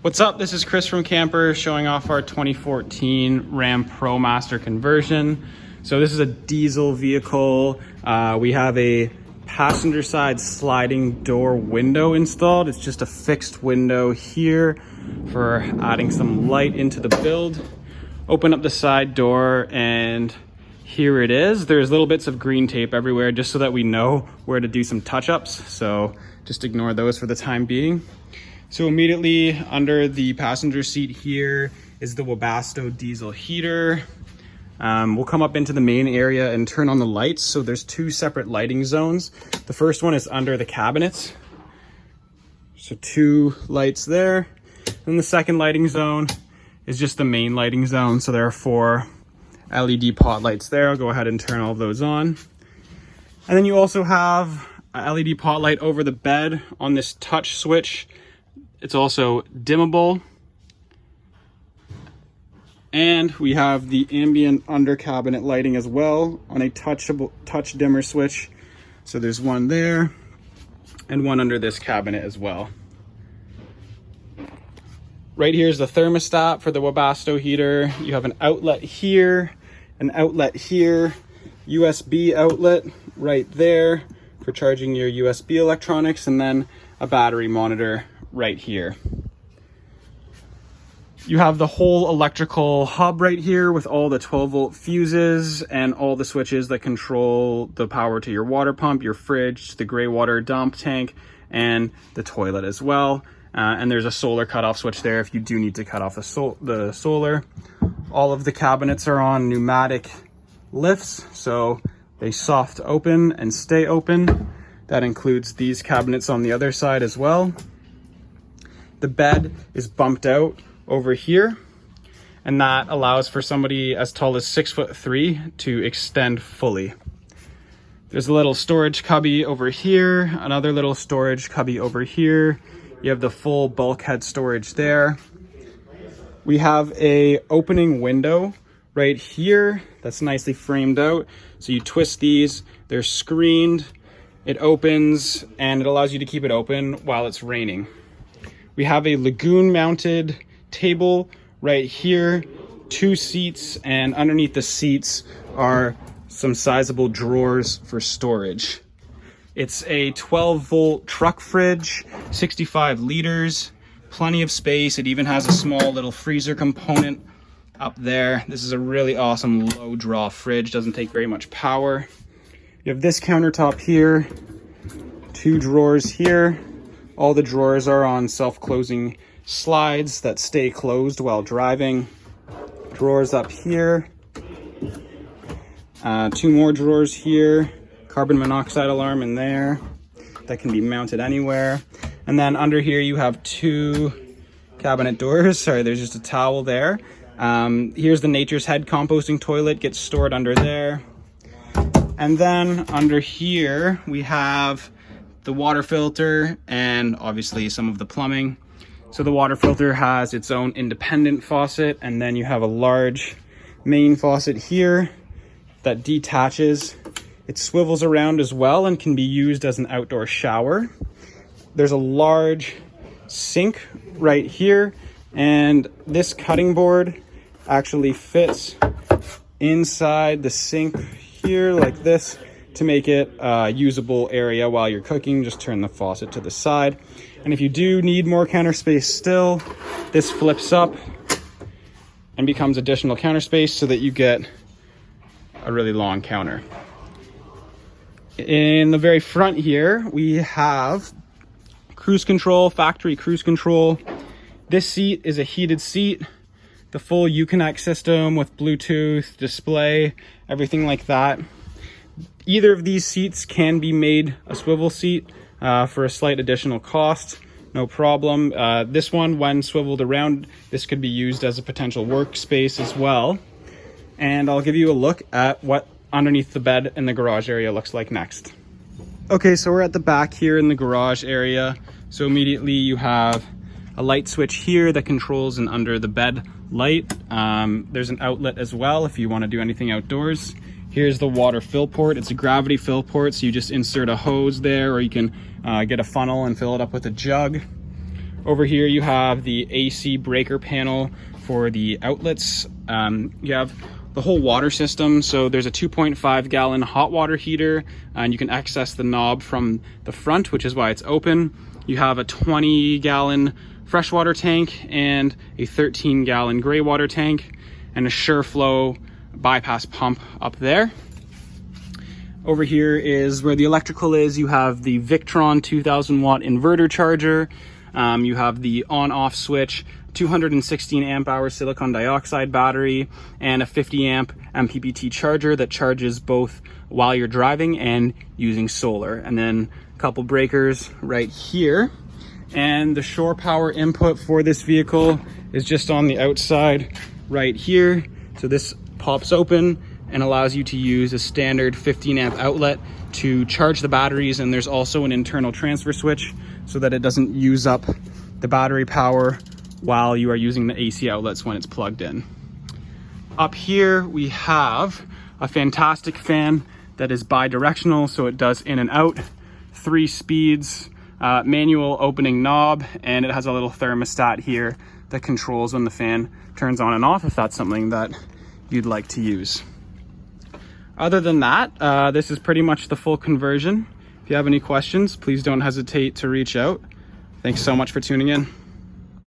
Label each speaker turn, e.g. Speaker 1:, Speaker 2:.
Speaker 1: What's up? This is Chris from Campr showing off our 2014 Ram Promaster conversion. So this is a diesel vehicle. We have a passenger side sliding door window installed. It's just a fixed window here for adding some light into the build. Open up the side door and here it is. There's little bits of green tape everywhere just so that we know where to do some touch-ups. So just ignore those for the time being. So immediately under the passenger seat here is the Webasto diesel heater. We'll come up into the main area and turn on the lights. So there's two separate lighting zones. The first one is under the cabinets. So two lights there. And the second lighting zone is just the main lighting zone. So there are four LED pot lights there. I'll go ahead and turn all of those on. And then you also have a LED pot light over the bed on this touch switch. It's also dimmable. And we have the ambient under cabinet lighting as well on a touch dimmer switch. So there's one there and one under this cabinet as well. Right here is the thermostat for the Webasto heater. You have an outlet here, an outlet here, USB outlet right there for charging your USB electronics, and then a battery monitor right here. You have the whole electrical hub right here with all the 12-volt fuses and all the switches that control the power to your water pump, your fridge, the gray water dump tank, and the toilet as well. And there's a solar cutoff switch there if you do need to cut off the solar. All of the cabinets are on pneumatic lifts, so they soft open and stay open. That includes these cabinets on the other side as well. The bed is bumped out over here, and that allows for somebody as tall as 6'3" to extend fully. There's a little storage cubby over here, another little storage cubby over here. You have the full bulkhead storage there. We have a opening window right here that's nicely framed out. So you twist these, they're screened, it opens, and it allows you to keep it open while it's raining. We have a lagoon mounted table right here, two seats, and underneath the seats are some sizable drawers for storage. It's a 12-volt truck fridge, 65 liters, plenty of space. It even has a small little freezer component up there. This is a really awesome low draw fridge, doesn't take very much power. You have this countertop here, two drawers here. All the drawers are on self-closing slides that stay closed while driving. Drawers up here. Two more drawers here. Carbon monoxide alarm in there that can be mounted anywhere. And then under here you have two cabinet doors. Sorry, there's just a towel there. Here's the Nature's Head composting toilet, gets stored under there. And then under here we have the water filter and obviously some of the plumbing. So the water filter has its own independent faucet, and then you have a large main faucet here that detaches. It swivels around as well and can be used as an outdoor shower. There's a large sink right here, and this cutting board actually fits inside the sink here like this to make it a usable area while you're cooking. Just turn the faucet to the side. And if you do need more counter space still, this flips up and becomes additional counter space so that you get a really long counter. In the very front here, we have cruise control, factory cruise control. This seat is a heated seat. The full Uconnect system with Bluetooth, display, everything like that. Either of these seats can be made a swivel seat for a slight additional cost, no problem. This one, when swiveled around, this could be used as a potential workspace as well. And I'll give you a look at what underneath the bed in the garage area looks like next. Okay, so we're at the back here in the garage area. So immediately you have a light switch here that controls an under the bed light. There's an outlet as well if you want to do anything outdoors. Here's the water fill port. It's a gravity fill port, so you just insert a hose there, or you can get a funnel and fill it up with a jug. Over here you have the AC breaker panel for the outlets. You have the whole water system. So there's a 2.5 gallon hot water heater, and you can access the knob from the front, which is why it's open. You have a 20 gallon freshwater tank and a 13 gallon gray water tank, and a SureFlow bypass pump up there. Over here is where the electrical is. You have the Victron 2000 watt inverter charger. You have the on-off switch, 216 amp hour silicon dioxide battery, and a 50 amp MPPT charger that charges both while you're driving and using solar. And then a couple breakers right here. And the shore power input for this vehicle is just on the outside right here. So this pops open and allows you to use a standard 15 amp outlet to charge the batteries. And there's also an internal transfer switch so that it doesn't use up the battery power while you are using the AC outlets when it's plugged in. Up here we have a fantastic fan that is bi-directional, so it does in and out, 3 speeds, manual opening knob, and it has a little thermostat here that controls when the fan turns on and off, if that's something that you'd like to use. Other than that, this is pretty much the full conversion. If you have any questions, please don't hesitate to reach out. Thanks so much for tuning in.